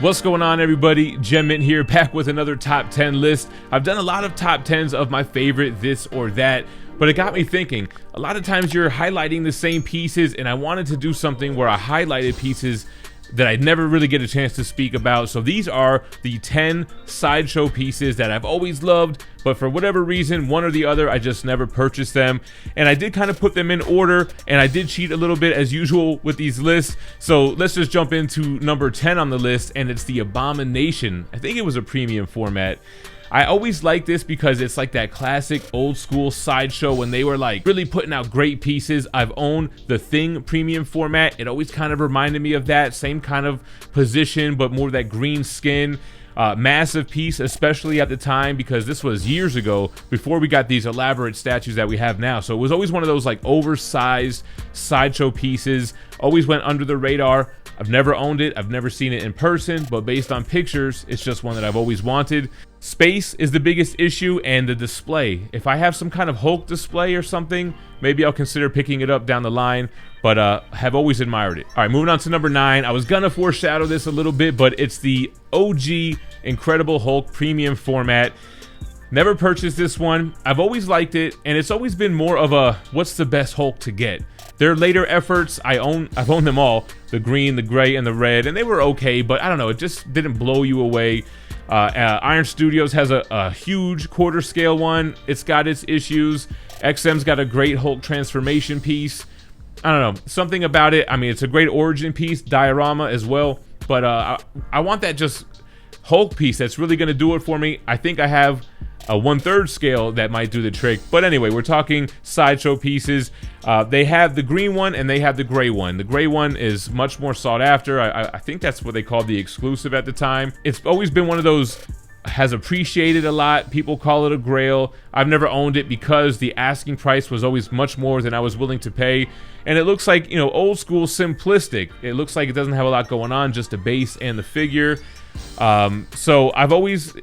What's going on, everybody? Gem Mint here, back with another top 10 list. I've done a lot of top 10s of my favorite this or that, but it got me thinking. A lot of times you're highlighting the same pieces, and I wanted to do something where I highlighted pieces that I'd never really get a chance to speak about. So these are the 10 sideshow pieces that I've always loved, but for whatever reason, one or the other, I just never purchased them. And I did kind of put them in order, and I did cheat a little bit as usual with these lists. So let's just jump into number 10 on the list, and it's the Abomination. I think it was a premium format. I always like this because it's like that classic old school sideshow when they were like really putting out great pieces. I've owned the Thing premium format. It always kind of reminded me of that same kind of position, but more that green skin. Massive piece, especially at the time, because this was years ago before we got these elaborate statues that we have now. So it was always one of those like oversized sideshow pieces, always went under the radar. I've never owned it, I've never seen it in person, but based on pictures, it's just one that I've always wanted. Space is the biggest issue, and the display. If I have some kind of Hulk display or something, maybe I'll consider picking it up down the line, but have always admired it. All right, moving on to number 9. I was gonna foreshadow this a little bit, but it's the OG Incredible Hulk premium format. Never purchased this one. I've always liked it, and it's always been more of a what's the best Hulk to get. Their later efforts, I've owned them all, the green, the gray, and the red, and they were okay, but I don't know, it just didn't blow you away. Iron Studios has a huge quarter scale one. It's got its issues. XM's got a great Hulk transformation piece. I don't know, something about it. I mean, it's a great origin piece, diorama as well, but I want that just Hulk piece that's really going to do it for me. I think I have a 1/3 scale that might do the trick. But anyway, we're talking sideshow pieces. They have the green one and they have the gray one. The gray one is much more sought after. I think that's what they called the exclusive at the time. It's always been one of those, has appreciated a lot. People call it a grail. I've never owned it because the asking price was always much more than I was willing to pay. And it looks like, you know, old school simplistic. It looks like it doesn't have a lot going on, just a base and the figure. So I've always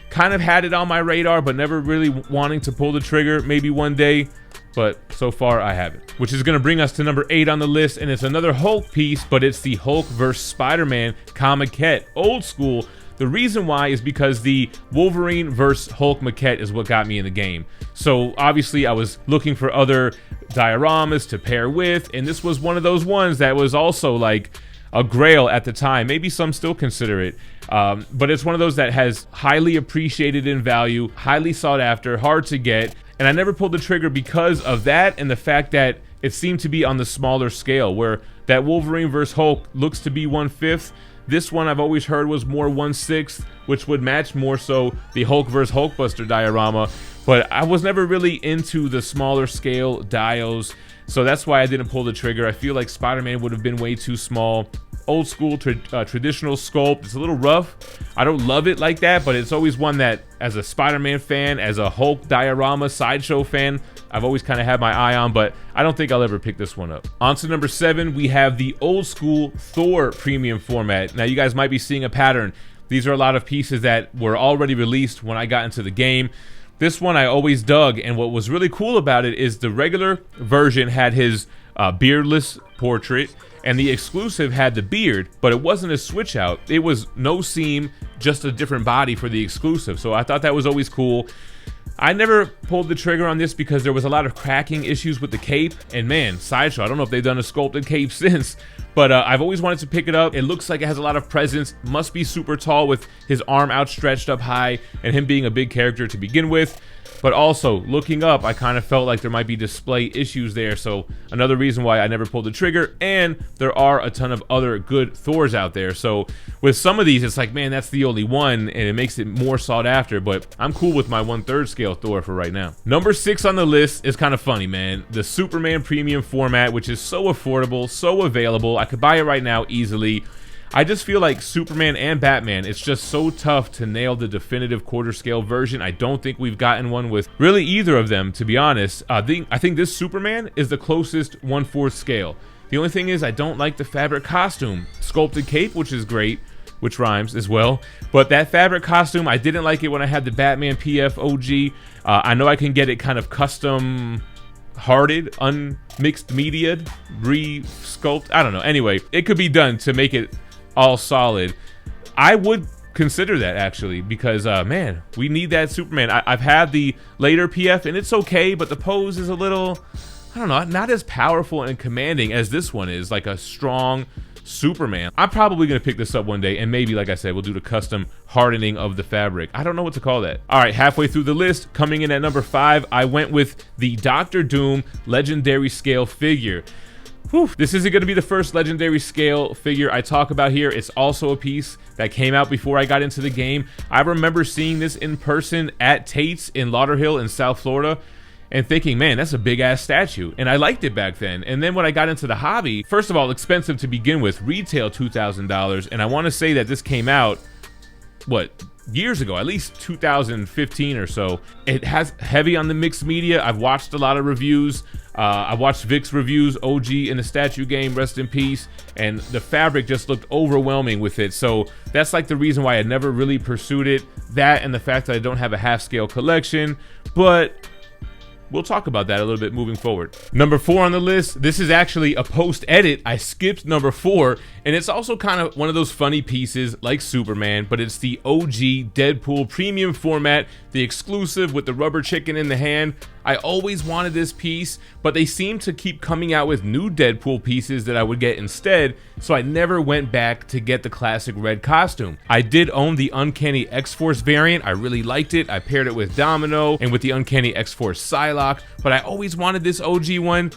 kind of had it on my radar, but never really wanting to pull the trigger. Maybe one day, but so far I haven't. Which is going to bring us to number 8 on the list, and it's another Hulk piece, but it's the Hulk vs. Spider-Man Comiquette, old school. The reason why is because the Wolverine vs. Hulk maquette is what got me in the game. So obviously I was looking for other dioramas to pair with, and this was one of those ones that was also like a grail at the time. Maybe some still consider it. But it's one of those that has highly appreciated in value, highly sought after, hard to get. And I never pulled the trigger because of that and the fact that it seemed to be on the smaller scale, where that Wolverine vs. Hulk looks to be 1/5. This one I've always heard was more 1/6, which would match more so the Hulk vs. Hulkbuster diorama. But I was never really into the smaller scale dios, so that's why I didn't pull the trigger. I feel like Spider-Man would have been way too small. Old school traditional sculpt. It's a little rough. I don't love it like that, but it's always one that, as a Spider-Man fan, as a Hulk diorama sideshow fan, I've always kind of had my eye on, but I don't think I'll ever pick this one up. On to number 7, we have the old school Thor premium format. Now you guys might be seeing a pattern. These are a lot of pieces that were already released when I got into the game. This one I always dug, and what was really cool about it is the regular version had his beardless portrait, and the exclusive had the beard, but it wasn't a switch out. It was no seam, just a different body for the exclusive. So I thought that was always cool. I never pulled the trigger on this because there was a lot of cracking issues with the cape, and man, sideshow, I don't know if they've done a sculpted cape since, but I've always wanted to pick it up. It looks like it has a lot of presence, must be super tall with his arm outstretched up high and him being a big character to begin with. But also, looking up, I kind of felt like there might be display issues there, so another reason why I never pulled the trigger. And there are a ton of other good Thors out there, so with some of these, it's like, man, that's the only one, and it makes it more sought after, but I'm cool with my 1/3 scale Thor for right now. Number 6 on the list is kind of funny, man. The Superman premium format, which is so affordable, so available. I could buy it right now easily. I just feel like Superman and Batman, it's just so tough to nail the definitive quarter scale version. I don't think we've gotten one with really either of them, to be honest. I think this Superman is the closest 1/4 scale. The only thing is I don't like the fabric costume. Sculpted cape, which is great, which rhymes as well, but that fabric costume, I didn't like it when I had the Batman PF OG. I know I can get it kind of custom hearted, unmixed media'd, re-sculpt, I don't know. Anyway, it could be done to make it all solid. I would consider that actually, because man, we need that Superman. I've had the later PF and it's okay, but the pose is a little, I don't know, not as powerful and commanding as this one is, like a strong Superman. I'm probably gonna pick this up one day, and maybe, like I said, we'll do the custom hardening of the fabric. I don't know what to call that. All right, halfway through the list, coming in at number 5, I went with the Doctor Doom Legendary Scale figure. Whew. This isn't going to be the first Legendary Scale figure I talk about here. It's also a piece that came out before I got into the game. I remember seeing this in person at Tate's in Lauderhill in South Florida and thinking, man, that's a big ass statue. And I liked it back then. And then when I got into the hobby, first of all, expensive to begin with, retail $2,000. And I want to say that this came out, what, years ago, at least 2015 or so. It has heavy on the mixed media. I've watched a lot of reviews. I watched Vic's reviews, OG in the statue game, rest in peace, and the fabric just looked overwhelming with it. So that's like the reason why I never really pursued it. That and the fact that I don't have a half-scale collection, but we'll talk about that a little bit moving forward. Number 4 on the list, this is actually a post-edit. I skipped number 4, and it's also kind of one of those funny pieces like Superman, but it's the OG Deadpool premium format, the exclusive with the rubber chicken in the hand. I always wanted this piece, but they seem to keep coming out with new Deadpool pieces that I would get instead, so I never went back to get the classic red costume. I did own the Uncanny X-Force variant. I really liked it. I paired it with Domino and with the Uncanny X-Force Psylocke, but I always wanted this OG one.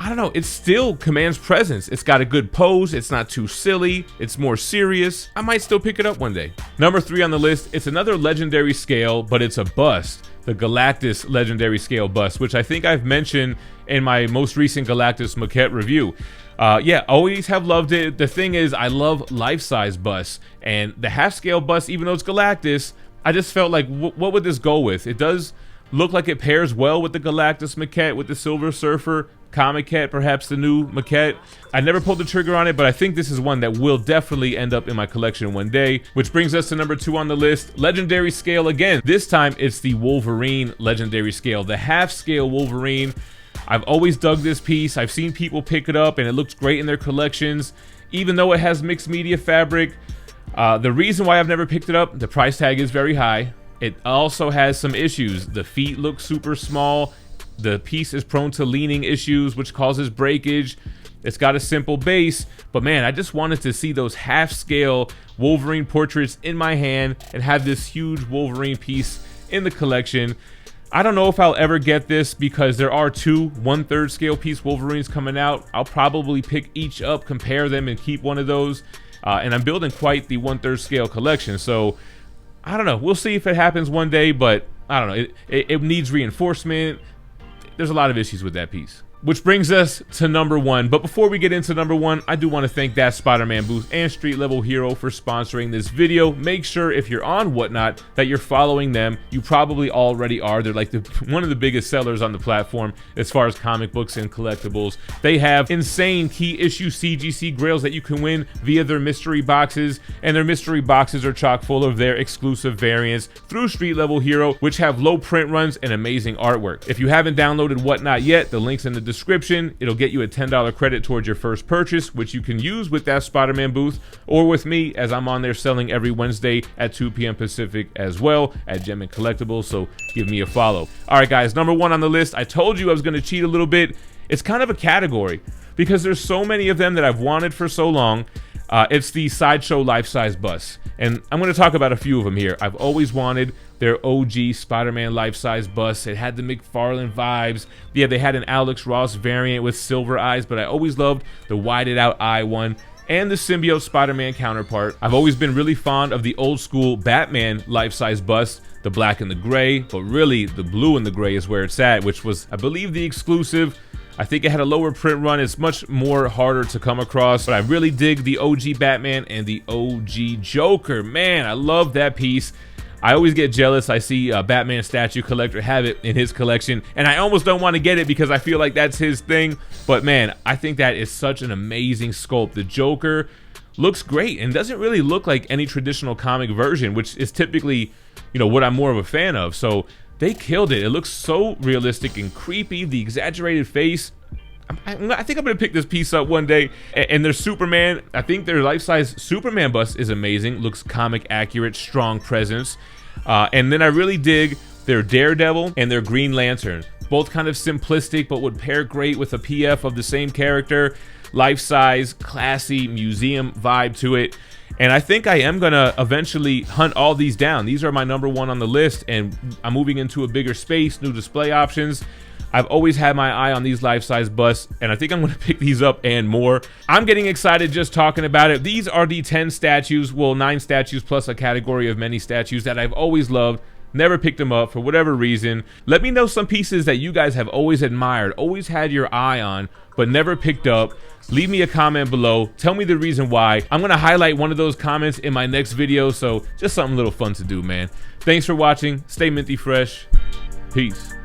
I don't know, it still commands presence. It's got a good pose, it's not too silly, it's more serious. I might still pick it up one day. Number 3 on the list, it's another Legendary Scale, but it's a bust. The Galactus Legendary Scale bust, which I think I've mentioned in my most recent Galactus maquette review. Yeah, always have loved it. The thing is, I love life-size busts, and the half-scale bust, even though it's Galactus, I just felt like, what would this go with? It does look like it pairs well with the Galactus maquette, with the Silver Surfer Comiket, perhaps the new maquette. I never pulled the trigger on it, but I think this is one that will definitely end up in my collection one day, which brings us to number 2 on the list, Legendary Scale again. This time it's the Wolverine Legendary Scale, the half-scale Wolverine. I've always dug this piece. I've seen people pick it up and it looks great in their collections, even though it has mixed media fabric. The reason why I've never picked it up, the price tag is very high. It also has some issues. The feet look super small. The piece is prone to leaning issues, which causes breakage. It's got a simple base, but man, I just wanted to see those half-scale Wolverine portraits in my hand and have this huge Wolverine piece in the collection. I don't know if I'll ever get this because there are 2 1/3 scale piece Wolverines coming out. I'll probably pick each up, compare them, and keep one of those. And I'm building quite the 1/3 scale collection, so I don't know. We'll see if it happens one day, but I don't know. It needs reinforcement. There's a lot of issues with that piece. Which brings us to number 1. But before we get into number 1, I do want to thank That Spider-Man Booth and Street Level Hero for sponsoring this video. Make sure if you're on Whatnot that you're following them. You probably already are. They're like one of the biggest sellers on the platform as far as comic books and collectibles. They have insane key issue CGC grails that you can win via their mystery boxes, and their mystery boxes are chock full of their exclusive variants through Street Level Hero, which have low print runs and amazing artwork. If you haven't downloaded Whatnot yet, the link's in the description. It'll get you a $10 credit towards your first purchase, which you can use with That Spider-Man Booth or with me, as I'm on there selling every Wednesday at 2 p.m. Pacific as well at Gem and Collectibles, so give me a follow. All right, guys, number 1 on the list. I told you I was going to cheat a little bit. It's kind of a category because there's so many of them that I've wanted for so long. It's the Sideshow life-size bus, and I'm going to talk about a few of them here. I've always wanted their OG Spider-Man life-size bus. It had the McFarlane vibes. Yeah, they had an Alex Ross variant with silver eyes, but I always loved the wide-out eye one and the symbiote Spider-Man counterpart. I've always been really fond of the old-school Batman life-size bust, the black and the gray, but really the blue and the gray is where it's at, which was, I believe, the exclusive. I think it had a lower print run. It's much more harder to come across, but I really dig the OG Batman and the OG Joker. Man, I love that piece. I always get jealous. I see a Batman statue collector have it in his collection, and I almost don't want to get it because I feel like that's his thing. But man, I think that is such an amazing sculpt. The Joker looks great and doesn't really look like any traditional comic version, which is typically, you know, what I'm more of a fan of. So they killed it. It looks so realistic and creepy. The exaggerated face. I think I'm gonna pick this piece up one day. And their Superman, I think their life-size Superman bust is amazing. Looks comic accurate, strong presence. And then I really dig their Daredevil and their Green Lantern. Both kind of simplistic, but would pair great with a PF of the same character. Life-size, classy, museum vibe to it. And I think I am gonna eventually hunt all these down. These are my #1 on the list, and I'm moving into a bigger space, new display options. I've always had my eye on these life-size busts, and I think I'm going to pick these up and more. I'm getting excited just talking about it. These are the 10 statues, well, 9 statues plus a category of many statues that I've always loved. Never picked them up for whatever reason. Let me know some pieces that you guys have always admired, always had your eye on, but never picked up. Leave me a comment below. Tell me the reason why. I'm going to highlight one of those comments in my next video, so just something a little fun to do, man. Thanks for watching. Stay minty fresh. Peace.